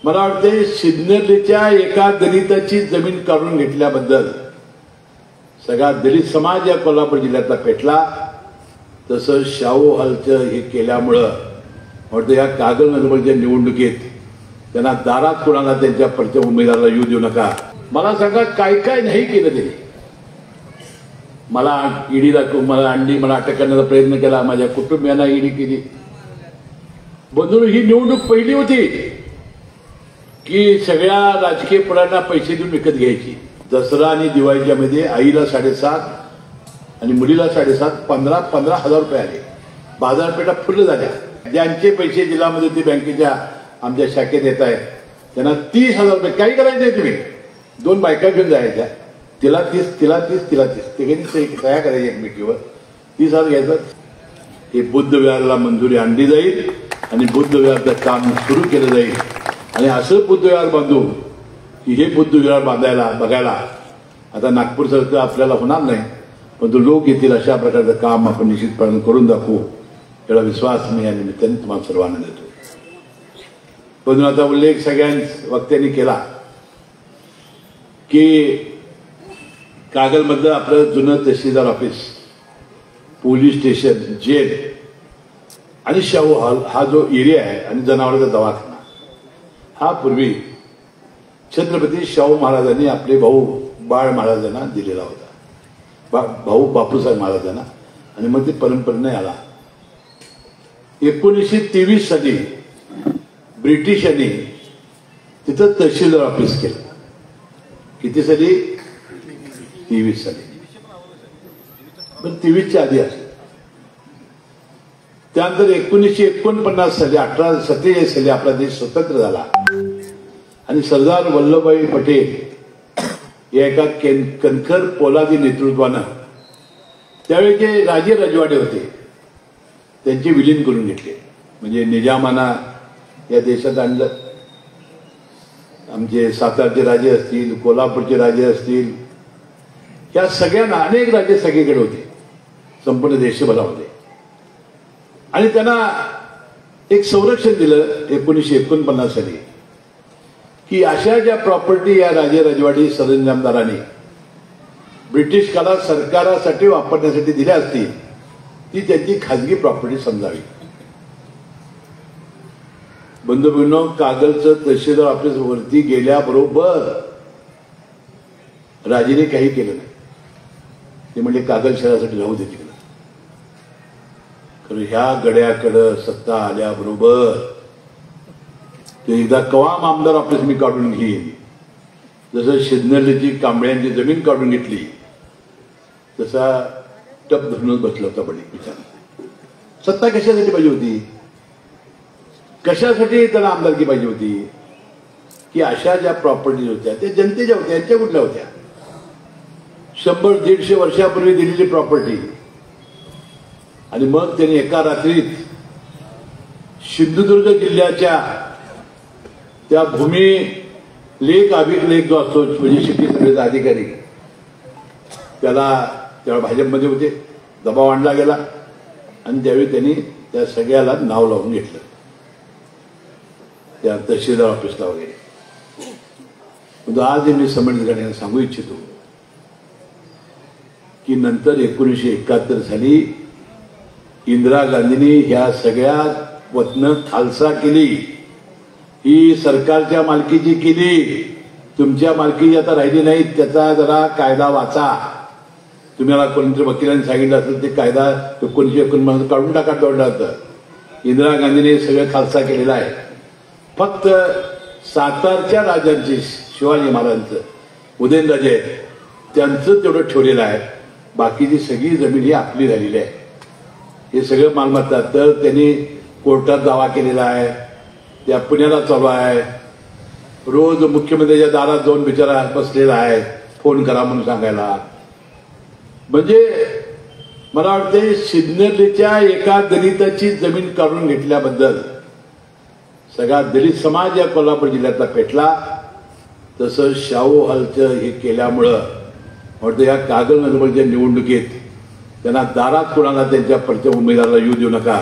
मला वाटते सिन्नरच्या एका दलिताची जमीन काढून घेतल्याबद्दल सगळा दलित समाज या कोल्हापूर जिल्ह्यातला पेटला। तसं शाहू हॉलचं हे केल्यामुळं वाटतं या कागलनगरच्या निवडणुकीत त्यांना दारात कोणाला त्यांच्या प्रत्येक उमेदवाराला येऊ देऊ नका। मला सांगा काय काय नाही केलं त्यांनी। मला ईडीला मला अंडी मला अटक करण्याचा प्रयत्न केला, माझ्या कुटुंबियांना ईडी केली। बंधूंनो, ही निवडणूक पहिली होती की सगळ्या राजकीय पक्षांना पैसे देऊन विकत घ्यायची। दसरा आणि दिवाळीच्या मध्ये आईला 7.5 आणि मुलीला 7.5 15 हजार रुपये आले। बाजारपेठा फुल झाल्या। ज्यांचे पैसे जिल्ह्यामध्ये ते बँकेच्या आमच्या शाखेत येत आहेत त्यांना 30,000 रुपये। काही करायचे तुम्ही 2 बायका घेऊन जायच्या, तिला 30 तिला 30 तिला 30 तिघांनी तयार करायची एकमेकीवर 30,000 घ्यायचं। हे बुद्ध विहाराला मंजुरी आणली जाईल आणि बुद्ध विहाराचं काम सुरू केलं जाईल आणि असं बुद्ध विहार बांधू की हे बुद्ध विहार बांधायला बघायला आता नागपूर सारखं आपल्याला होणार नाही, पण लोक येतील अशा प्रकारचं काम आपण निश्चितपणे करून दाखवू एवढा विश्वास मी या निमित्ताने तुम्हाला सर्वांना देतो। पण आता उल्लेख सगळ्यांच वक्त्यांनी केला की कागलमधलं आपलं जुनं तहसीलदार ऑफिस, पोलीस स्टेशन, जेल आणि शाहू हॉल हा जो एरिया आहे आणि जनावरांचा दवाखाना हा पूर्वी छत्रपती शाहू महाराजांनी आपले भाऊ बाळ महाराजांना दिलेला होता, भाऊ बापूसाहेब महाराजांना, आणि मग ते परंपरेने आला। 1923 साली ब्रिटिशांनी तिथं तहसीलदार ऑफिस केलं। किती साली? 23 साली। पण 23च्या आधी असं त्यानंतर 1949 साली 1847 साली आपला देश स्वतंत्र झाला आणि सरदार वल्लभभाई पटेल या एका कणखर पोलादी नेतृत्वानं त्यावेळी जे राजे रजवाडे होते त्यांचे विलीन करून घेतले। म्हणजे निजामाना या देशात आणलं। आमचे सातारचे राजे असतील, कोल्हापूरचे राजे असतील, या सगळ्यांना अनेक राज्य सगळीकडे होते संपूर्ण देशभरामध्ये आणि त्यांना एक संरक्षण दिलं 1949 साली की अशा ज्या प्रॉपर्टी या राजे रजवाडी सरंजामदारांनी ब्रिटिश काळात सरकारासाठी वापरण्यासाठी दिल्या असतील ती त्यांची खाजगी प्रॉपर्टी समजावी। बंधूभगिनींनो, कागलचं तहसीलदार ऑफिस वरती गेल्याबरोबर राजेने काही केलं नाही। ते म्हणजे कागल शहरासाठी राहू दे तिकडं। खरं ह्या गड्याकडं सत्ता आल्याबरोबर ते एकदा कवाम आमदार ऑफिस मी काढून घेईन, जसं सिन्नरची कांबळ्यांची जमीन काढून घेतली तसा टप धरूनच बसला होता बडी विचार। सत्ता कशासाठी पाहिजे होती? कशासाठी त्याला आमदारकी पाहिजे होती? की अशा ज्या प्रॉपर्टीज होत्या त्या जनतेच्या होत्या, यांच्या कुठल्या होत्या? 100-150 वर्षापूर्वी दिलेली प्रॉपर्टी आणि मग त्यांनी एका रात्रीत सिंधुदुर्ग जिल्ह्याच्या त्या भूमी लेख अभिलेख जो असतो म्हणजे सिटी सर्वेचा अधिकारी त्याला भाजपमध्ये होते, दबाव आणला गेला आणि त्यावेळी त्यांनी त्या सगळ्याला नाव लावून घेतलं त्या तहसीलदार ऑफिसला वगैरे। आज मी संबंधित घटनेला सांगू इच्छितो की नंतर 1971 साली इंदिरा गांधींनी ह्या सगळ्या वतनं खालसा केली। ही सरकारच्या मालकीची केली, तुमच्या मालकीची आता राहिली नाही। त्याचा जरा कायदा वाचा। तुम्हाला कोणत्या वकिलांनी सांगितलं असेल ते कायदा 1949 काढून टाका दौडला। इंदिरा गांधीने सगळं खालसा केलेला आहे। फक्त सातारच्या राजांची, शिवाजी महाराजांचं, उदयनराजे त्यांचं तेवढं ठेवलेलं आहे। बाकीची सगळी जमीन ही आपली झालेली आहे। हे सगळं मालमत्ता तर त्यांनी कोर्टात दावा केलेला आहे, त्या पुण्याला चालू आहे। रोज मुख्यमंत्र्यांच्या दारात जाऊन बिचारा बसलेला आहे फोन करा म्हणून सांगायला। म्हणजे मला वाटते सिन्नरच्या एका दलिताची जमीन काढून घेतल्याबद्दल सगळा दलित समाज या कोल्हापूर जिल्ह्यातला पेटला। तसं शाहू हॉलचं हे केल्यामुळं वाटतं या कागलनगरच्या निवडणुकीत त्यांना दारात कोणाला त्यांच्या प्रत्येक उमेदवाराला येऊ देऊ नका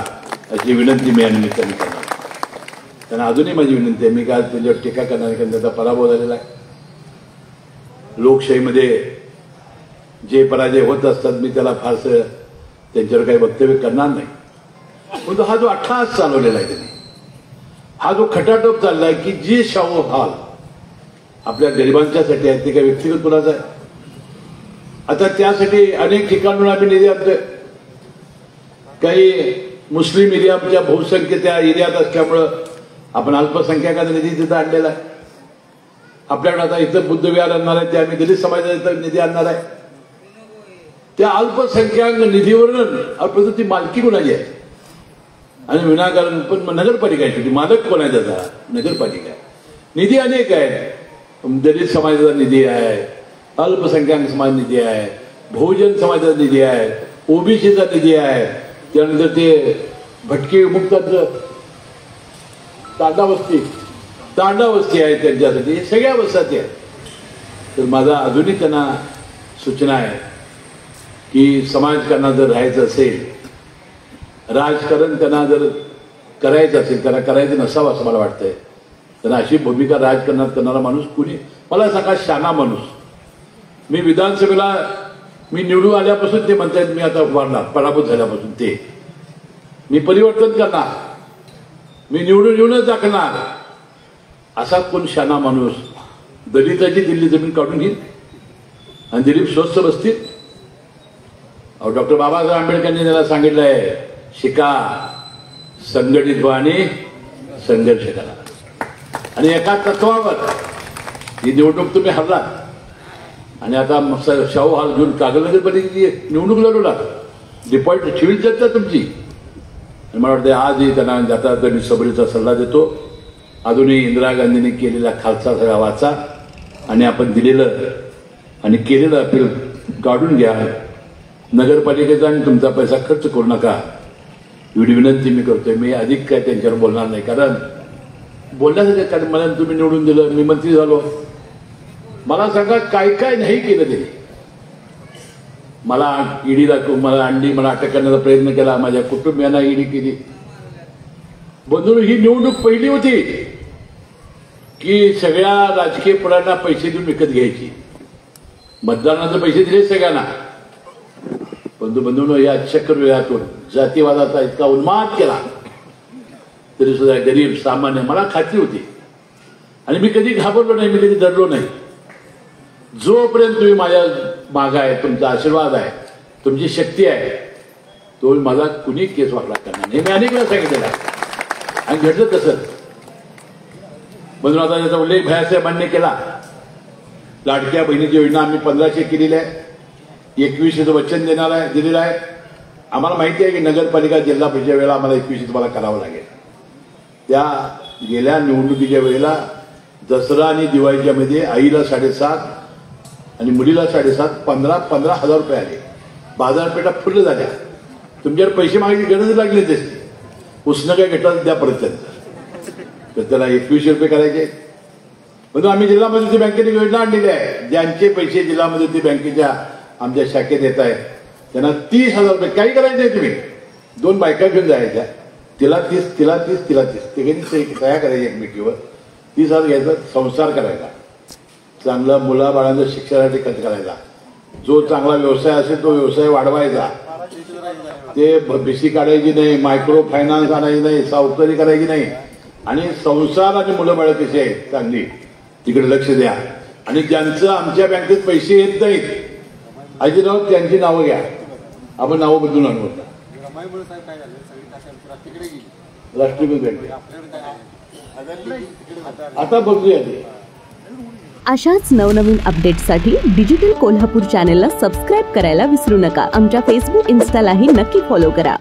अशी विनंती मी या निमित्ताने करणार। त्यांना अजूनही माझी विनंती आहे, मी काय त्यांच्यावर टीका करणार नाही, कारण त्याचा पराभव झालेला आहे. लोकशाहीमध्ये जे पराजय होत असतात मी त्याला फारसं त्यांच्यावर काही वक्तव्य करणार नाही. परंतु हा जो अट्टहास चालवलेला आहे त्यांनी, हा जो खटाटोप चाललाय की जे शाहू हाल आपल्या गरिबांच्यासाठी आहे ते काही व्यक्तिगत कुणाचा आहे. आता त्यासाठी अनेक ठिकाणून आम्ही निधी आणतोय. काही मुस्लिम एरियाच्या बहुसंख्य त्या एरियात असल्यामुळं आपण अल्पसंख्याकांचा निधी तिथं आणलेला आहे. आपल्याकडे आता इथं बुद्ध विहार आणणार आहे, ते आम्ही दलित समाजाचा निधी आणणार आहे. त्या अल्पसंख्याक निधीवरून ती मालकी कोणाची आहे आणि विनाकारण पण नगरपालिका आहे, मालक कोण आहे त्याचा? नगरपालिका आहे. निधी अनेक आहे. दलित समाजाचा निधी आहे, अल्पसंख्याक समाज निधी आहे, बहुजन समाजाचा निधी आहे, ओबीसीचा निधी आहे, त्यानंतर ते भटके विमुक्तांचं तांडावस्ती आहे त्यांच्यासाठी, सगळ्या वस्त्या आहेत. तर माझा अजूनही त्यांना सूचना आहे की समाजकारणात जर राहायचं असेल, राजकारण त्यांना जर करायचं असेल, त्यांना करायचं नसावं असं मला वाटतंय. त्यांना अशी भूमिका राजकारणात करणारा माणूस कुणी मला सांगा, शाना माणूस. मी विधानसभेला मी निवडून आल्यापासून ते म्हणतात मी आता उभारणार, पराभूत झाल्यापासून ते मी परिवर्तन करणार, मी निवडून येऊनच दाखवणार. असा कोण शाना माणूस दलिताची दिल्ली जमीन काढून घेईल आणि दिलीप स्वस्त बसतील? डॉक्टर बाबासाहेब आंबेडकरांनी त्याला सांगितलं आहे, शिका, संघटित व्हा आणि संघर्ष करा. आणि एका तत्वावर ही निवडणूक तुम्ही हरलात आणि आता शाहू हाल घेऊन कागलनगरपालिकेची निवडणूक लढवला, डिपॉझिट ठेवील जनता तुमची. आणि मला वाटतं आजही त्यांना जाता तर मी सबरीचा सल्ला देतो, अजूनही इंदिरा गांधींनी केलेला खालसा सगळा वाचा आणि आपण दिलेलं आणि केलेलं अपील काढून घ्या. नगरपालिकेचा आणि तुमचा पैसा खर्च करू नका एवढी विनंती मी करतोय. मी अधिक काय त्यांच्यावर बोलणार नाही, कारण बोलण्यासाठी कारण मला तुम्ही निवडून दिलं, मी मंत्री झालो. मला सांगा काय काय नाही केलं त्यांनी. मला ईडी दाखवून मला अंडी मला अटक करण्याचा प्रयत्न केला, माझ्या कुटुंबियांना ईडी केली. बंधू, ही निवडणूक पहिली होती की सगळ्या राजकीय पुढाऱ्यांना पैसे देऊन विकत घ्यायची. मतदानाचे पैसे दिले सगळ्यांना. बंधूंनो, या चक्रव्यूहातून जातीवादाचा इतका उन्माद केला तरी सुद्धा गरीब सामान्य मला खात्री होती आणि मी कधी घाबरलो नाही, मी कधी डरलो नाही. जोपर्यंत तुम्ही माझ्या मागे आहे, तुमचा आशीर्वाद आहे, तुमची शक्ती आहे, तो माझा कुणी केस वाकला करणार नाही. मी अनेक वेळा सांगितलेलं आहे आणि घडलं तसंच. म्हणून आता त्याचा उल्लेख भैयासाहेबांनी केला. लाडक्या बहिणीची योजना आम्ही 1500 केलेली आहे, 2100चं वचन दिलेलं आहे. आम्हाला माहिती आहे की नगरपालिका जिल्हा परिषदेच्या वेळेला आम्हाला 2100 तुम्हाला करावं लागेल. त्या गेल्या निवडणुकीच्या वेळेला दसरा आणि दिवाळीच्या मध्ये आईला 7.5 आणि मुलीला 7.5 15,000 रुपये आले. बाजारपेठा फुल झाल्या. तुमच्याकडे पैसे मागायची गरज लागली तशी. उसनं काय घेतलं द्या परत त्यांचं, तर त्याला 2100 रुपये करायचे. म्हणून आम्ही जिल्हा मदती बँकेने योजना आणलेली आहे. ज्यांचे पैसे जिल्हा मदती बँकेच्या आमच्या शाखेत येत आहेत त्यांना 30,000 रुपये. काही करायचे तुम्ही 2 बायका घेऊन जायच्या, तिला 30 तिला 30 तिला 30 तिघांनी तयार करायची एकमेकीवर. 30,000 घ्यायचा, संसार करायचा, चांगलं मुलाबाळांचं शिक्षणासाठी खर्च करायचा. जो चांगला व्यवसाय असेल तो व्यवसाय वाढवायचा. ते भीसी काढायची नाही, मायक्रो फायनान्स आणायची नाही, सावकारी करायची नाही. आणि संसार आणि मुलं बाळ कशी आहेत चांगली तिकडे लक्ष द्या. आणि ज्यांचं आमच्या बँकेत पैसे येत नाहीत अजिराव त्यांची नावं घ्या, आपण नावं बदलून आणू. राष्ट्रीय बँक आता बघूया. अशाच नवनवीन अपडेट्ससाठी डिजिटल कोल्हापूर चॅनेलला सबस्क्राईब करायला विसरू नका. आमच्या फेसबुक, इन्स्टालाही नक्की फॉलो करा.